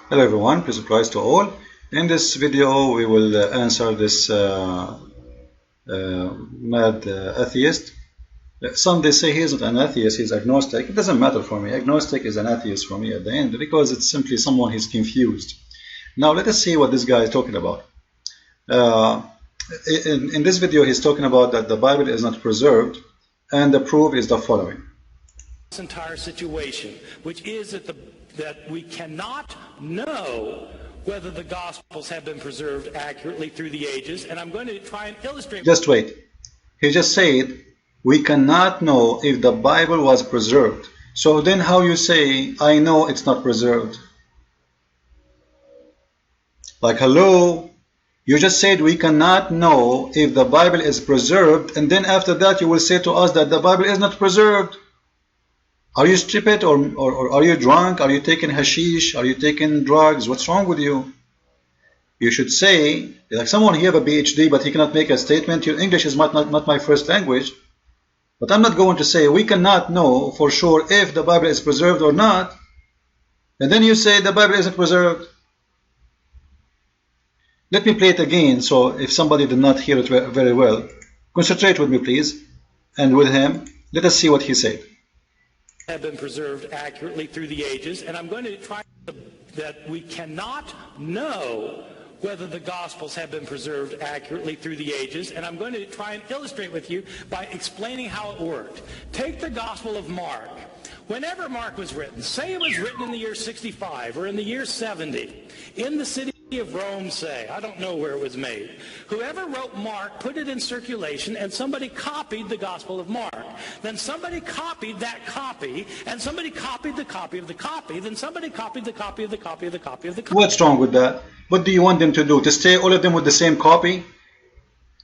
Hello everyone, peace and praise to all. In this video we will answer this mad atheist. Some they say he isn't an atheist, he's agnostic. It doesn't matter for me. Agnostic is an atheist for me at the end because it's simply someone who's confused. Now let us see what this guy is talking about. In this video he's talking about that the Bible is not preserved, and the proof is the following. This entire situation, which is that we cannot know whether the Gospels have been preserved accurately through the ages, and I'm going to try and illustrate. Just wait. He just said we cannot know if the Bible was preserved. So then how you say I know it's not preserved? Like, hello, you just said we cannot know if the Bible is preserved, and then after that you will say to us that the Bible is not preserved. Are you stupid, or are you drunk? Are you taking hashish? Are you taking drugs? What's wrong with you? You should say, like someone here have a PhD but he cannot make a statement. Your English is not my first language, but I'm not going to say we cannot know for sure if the Bible is preserved or not, and then you say the Bible isn't preserved. Let me play it again, so if somebody did not hear it very well, concentrate with me please, and with him. Let us see what he said. Have been preserved accurately through the ages, and I'm going to try that we cannot know whether the Gospels have been preserved accurately through the ages, and I'm going to try and illustrate with you by explaining how it worked. Take the Gospel of Mark. Whenever Mark was written, say it was written in the year 65 or in the year 70, in the city of Rome, say, I don't know where it was made. Whoever wrote Mark put it in circulation, and somebody copied the Gospel of Mark. Then somebody copied that copy, and somebody copied the copy of the copy, then somebody copied the copy of the copy of the copy of the copy. What's wrong with that? What do you want them to do? To stay all of them with the same copy?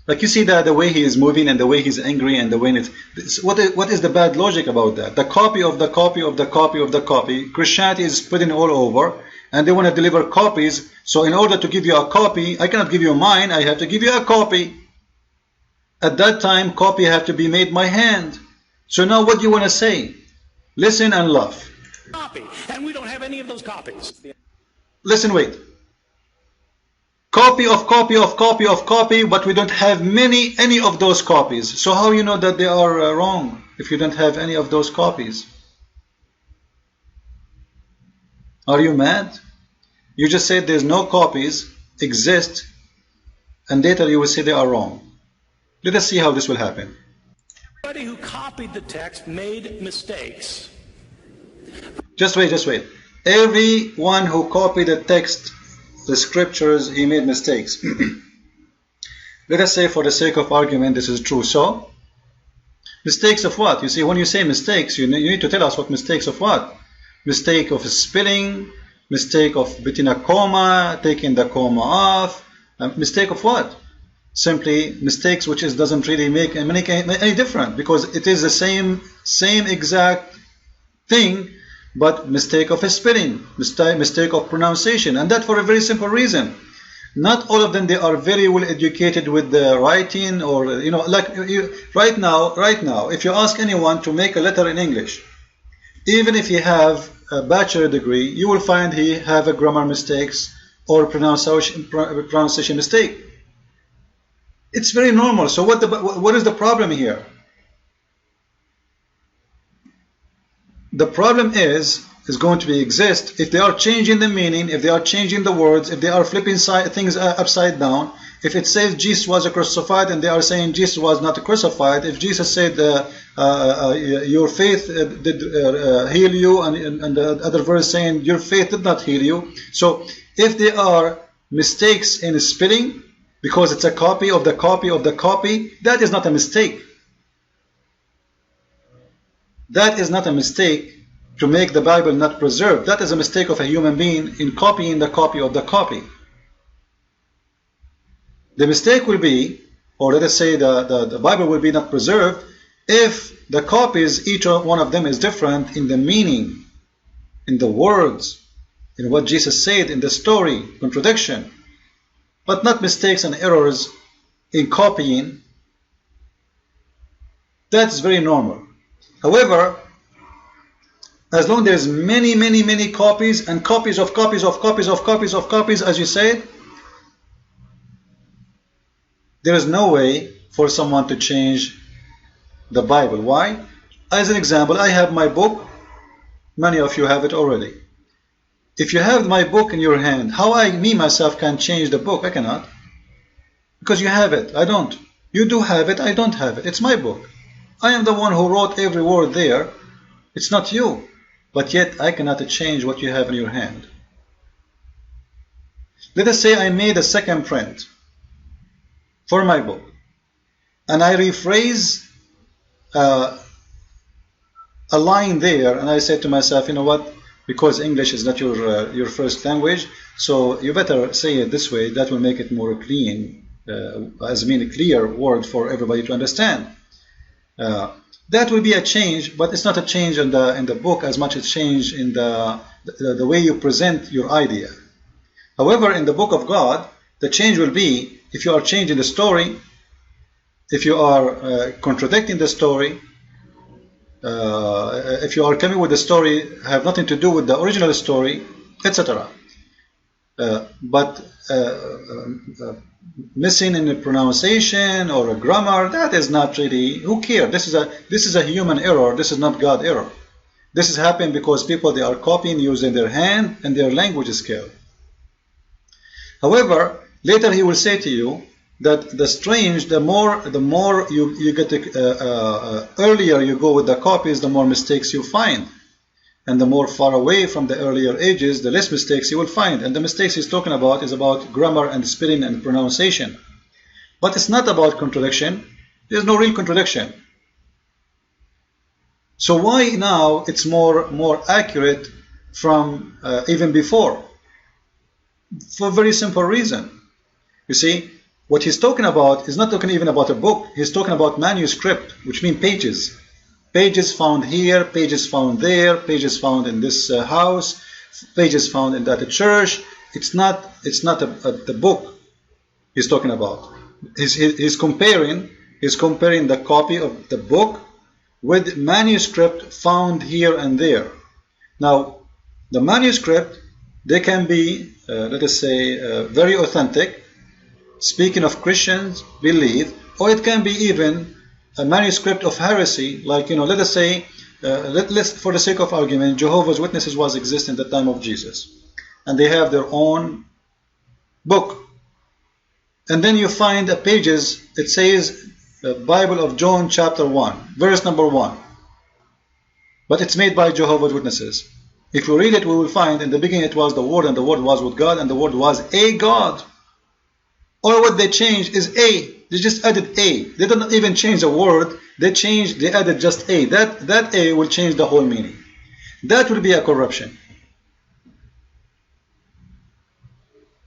Like, you see that the way he is moving and the way he's angry and the way it's what is the bad logic about that? The copy of the copy of the copy of the copy. Christianity is spreading all over, and they want to deliver copies. So in order to give you a copy, I cannot give you mine, I have to give you a copy. At that time, copy have to be made by hand. So now what do you want to say? Listen and laugh. Copy, and we don't have any of those copies. Listen, wait. Copy of copy of copy of copy, but we don't have any of those copies. So how you know that they are wrong if you don't have any of those copies? Are you mad? You just said there's no copies exist, and later you will say they are wrong. Let us see how this will happen. Everybody who copied the text made mistakes. Just wait, just wait. Everyone who copied the text, the scriptures, he made mistakes. Let us say for the sake of argument this is true. So, mistakes of what? You see, when you say mistakes, you need to tell us what mistakes of what. Mistake of spelling, mistake of putting a comma, taking the comma off, mistake of what? Simply mistakes which doesn't really make any difference, because it is the same exact thing, but mistake of spelling, mistake of pronunciation, and that for a very simple reason. Not all of them they are very well educated with the writing, or like right now if you ask anyone to make a letter in English, even if you have a bachelor degree, you will find he have a grammar mistakes or pronunciation mistake. It's very normal. So what is the problem here? The problem is going to exist if they are changing the meaning, if they are changing the words, if they are flipping things upside down. If it says Jesus was crucified and they are saying Jesus was not crucified, if Jesus said your faith did heal you, and the other verse saying your faith did not heal you. So if there are mistakes in spelling because it's a copy of the copy of the copy, that is not a mistake. That is not a mistake to make the Bible not preserved. That is a mistake of a human being in copying the copy of the copy. The mistake will be, or let us say the Bible will be not preserved, if the copies, each one of them is different in the meaning, in the words, in what Jesus said in the story, contradiction, but not mistakes and errors in copying. That's very normal. However, As long there's many, many, many copies and copies of copies of copies of copies of copies, as you said, there is no way for someone to change the Bible. Why? As an example, I have my book. Many of you have it already. If you have my book in your hand, how me myself can change the book? I cannot. Because you have it. I don't. You do have it. I don't have it. It's my book. I am the one who wrote every word there. It's not you. But yet I cannot change what you have in your hand. Let us say I made a second print for my book. And I rephrase a line there, and I said to myself, you know what, because English is not your first language, so you better say it this way. That will make it more clean, as I mean a clear word for everybody to understand. That will be a change, but it's not a change in the book as much as change in the way you present your idea. However, in the book of God, the change will be if you are changing the story, if you are contradicting the story, if you are coming with a story have nothing to do with the original story, etc. But missing in a pronunciation or a grammar, that is not really, who cares? This is a human error. This is not God error. This is happening because people, they are copying using their hand and their language skill. However, later he will say to you that the strange, the more you get earlier you go with the copies, the more mistakes you find. And the more far away from the earlier ages, the less mistakes you will find. And the mistakes he's talking about is about grammar and spelling and pronunciation. But it's not about contradiction. There's no real contradiction. So why now it's more accurate from even before? For a very simple reason. You see, what he's talking about is not talking even about a book. He's talking about manuscript, which means pages. Pages found here, pages found there, pages found in this house, pages found in that church. It's not the book he's talking about. He's comparing the copy of the book with manuscript found here and there. Now, the manuscript, they can be, let us say, very authentic, speaking of Christians' belief, or it can be even a manuscript of heresy, like, let us say, let's, for the sake of argument, Jehovah's Witnesses was existing at the time of Jesus, and they have their own book, and then you find the pages, it says Bible of John chapter 1, verse number 1, but it's made by Jehovah's Witnesses. If we read it, we will find in the beginning it was the Word, and the Word was with God, and the Word was a God. All what they changed is a. They just added a. They don't even change the word. They added just a. That a will change the whole meaning. That will be a corruption.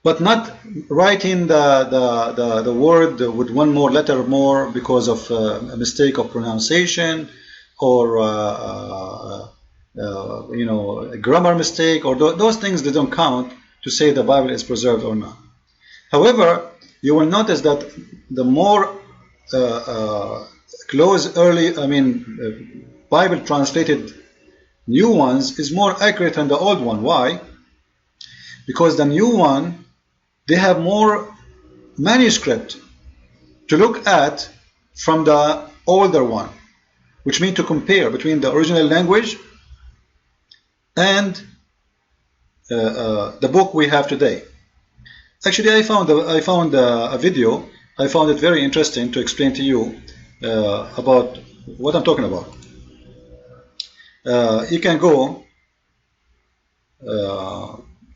But not writing the word with one more letter more because of a mistake of pronunciation or a grammar mistake, or those things, they don't count to say the Bible is preserved or not. However, you will notice that the more Bible translated new ones is more accurate than the old one. Why? Because the new one, they have more manuscript to look at from the older one, which means to compare between the original language and the book we have today. Actually, I found a video. I found it very interesting to explain to you about what I'm talking about. You can go.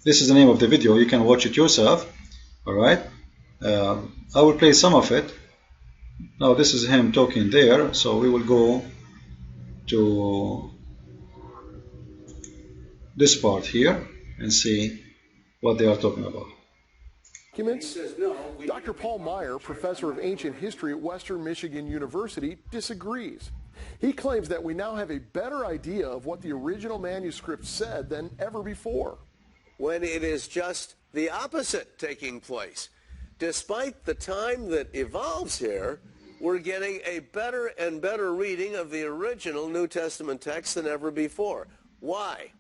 This is the name of the video. You can watch it yourself. All right. I will play some of it. Now this is him talking there. So we will go to this part here and see what they are talking about. Dr. Paul Meyer, professor of ancient history at Western Michigan University, disagrees. He claims that we now have a better idea of what the original manuscript said than ever before. When it is just the opposite taking place. Despite the time that evolves here, we're getting a better and better reading of the original New Testament text than ever before. Why?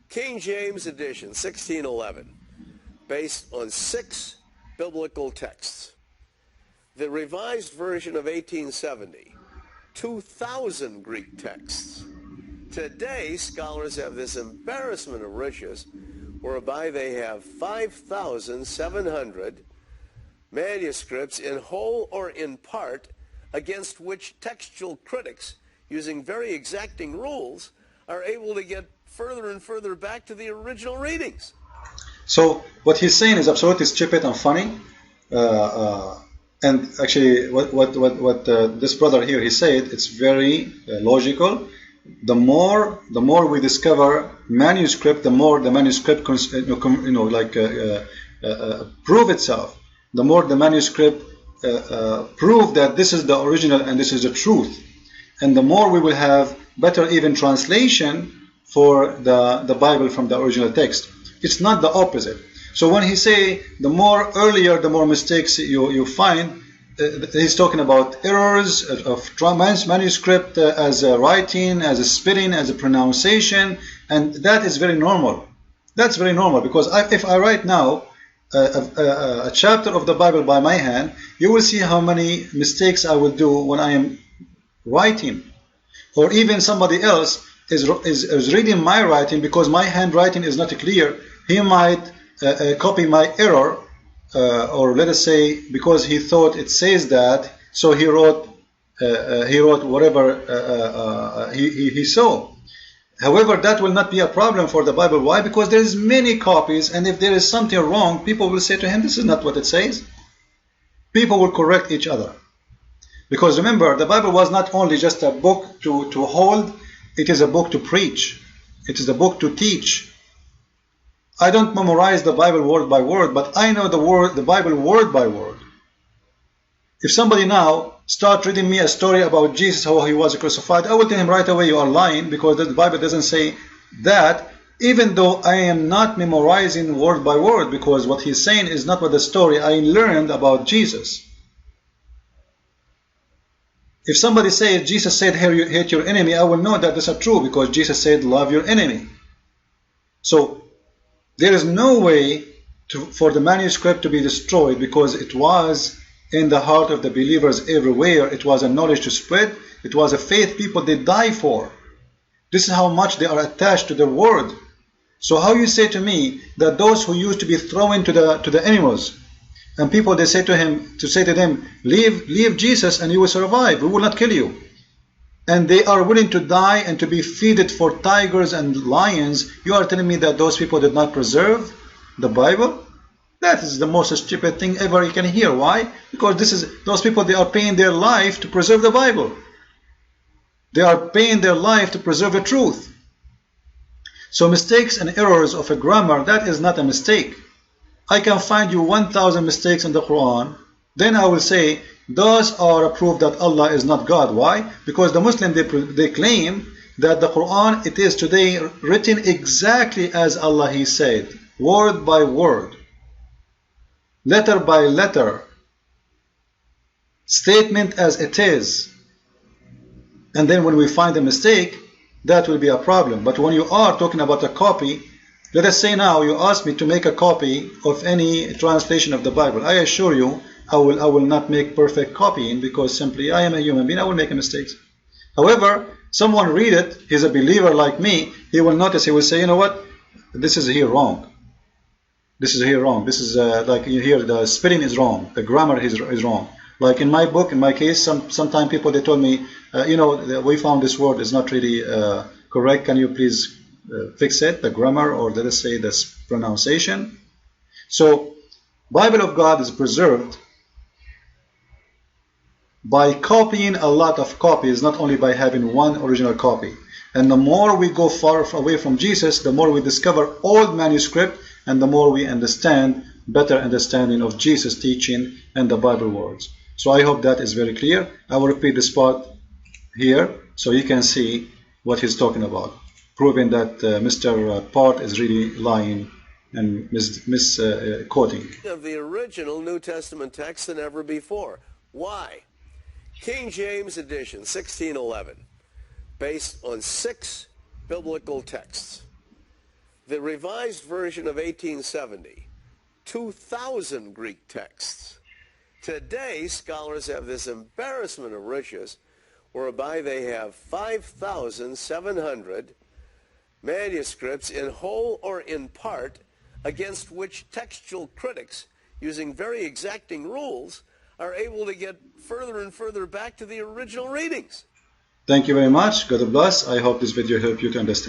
King James Edition, 1611, based on 6 biblical texts. The Revised Version of 1870, 2,000 Greek texts. Today, scholars have this embarrassment of riches, whereby they have 5,700 manuscripts in whole or in part, against which textual critics, using very exacting rules, are able to get further and further back to the original readings. So what he's saying is absolutely stupid and funny. And actually, what this brother here he said, it's very logical. The more we discover manuscript, the more the manuscript prove itself. The more the manuscript prove that this is the original and this is the truth, and the more we will have better even translation for the Bible from the original text. It's not the opposite. So when he say the more earlier, the more mistakes you find, he's talking about errors of manuscript as a writing, as a spelling, as a pronunciation, and that is very normal. That's very normal, because if I write now a chapter of the Bible by my hand, you will see how many mistakes I will do when I am writing. Or even somebody else is reading my writing, because my handwriting is not clear. He might copy my error, or let us say because he thought it says that, so he wrote whatever he saw. However, that will not be a problem for the Bible. Why? Because there is many copies, and if there is something wrong, people will say to him, this is not what it says. People will correct each other. Because remember, the Bible was not only just a book to hold, it is a book to preach. It is a book to teach. I don't memorize the Bible word by word, but I know the Bible word by word. If somebody now start reading me a story about Jesus, how he was crucified, I will tell him right away, you are lying, because the Bible doesn't say that, even though I am not memorizing word by word, because what he's saying is not what the story I learned about Jesus. If somebody says Jesus said hate your enemy, I will know that that's not true, because Jesus said love your enemy. So there is no way for the manuscript to be destroyed, because it was in the heart of the believers everywhere. It was a knowledge to spread. It was a faith people they die for. This is how much they are attached to the word. So how you say to me that those who used to be thrown to the animals, and people they say to them, leave Jesus and you will survive, we will not kill you, and they are willing to die and to be feeded for tigers and lions, you are telling me that those people did not preserve the Bible? That is the most stupid thing ever you can hear. Why? Because those people, they are paying their life to preserve the Bible. They are paying their life to preserve the truth. So mistakes and errors of a grammar, that is not a mistake. I can find you 1,000 mistakes in the Quran, then I will say those are a proof that Allah is not God. Why? Because the Muslim they claim that the Quran, it is today written exactly as Allah He said, word by word, letter by letter, statement as it is. And then when we find a mistake, that will be a problem. But when you are talking about a copy, let us say now you ask me to make a copy of any translation of the Bible. I assure you, I will not make perfect copying, because simply I am a human being, I will make mistakes. However, someone read it, he's a believer like me, he will notice, he will say, you know what, this is here wrong. This is here wrong. This is like you hear the spelling is wrong, the grammar is wrong. Like in my book, in my case, sometimes people they told me, we found this word is not really correct. Can you please fix it, the grammar, or let us say the pronunciation? So, Bible of God is preserved by copying a lot of copies, not only by having one original copy. And the more we go far away from Jesus, the more we discover old manuscript, and the more we understand, better understanding of Jesus' teaching and the Bible words. So I hope that is very clear. I will repeat this part here so you can see what he's talking about, proving that Mr. Bart is really lying and misquoting. Of the original New Testament text than ever before. Why? King James Edition, 1611, based on 6 biblical texts. The Revised Version of 1870, 2,000 Greek texts. Today, scholars have this embarrassment of riches whereby they have 5,700 manuscripts in whole or in part against which textual critics, using very exacting rules, are able to get further and further back to the original readings. Thank you very much. God bless. I hope this video helped you to understand.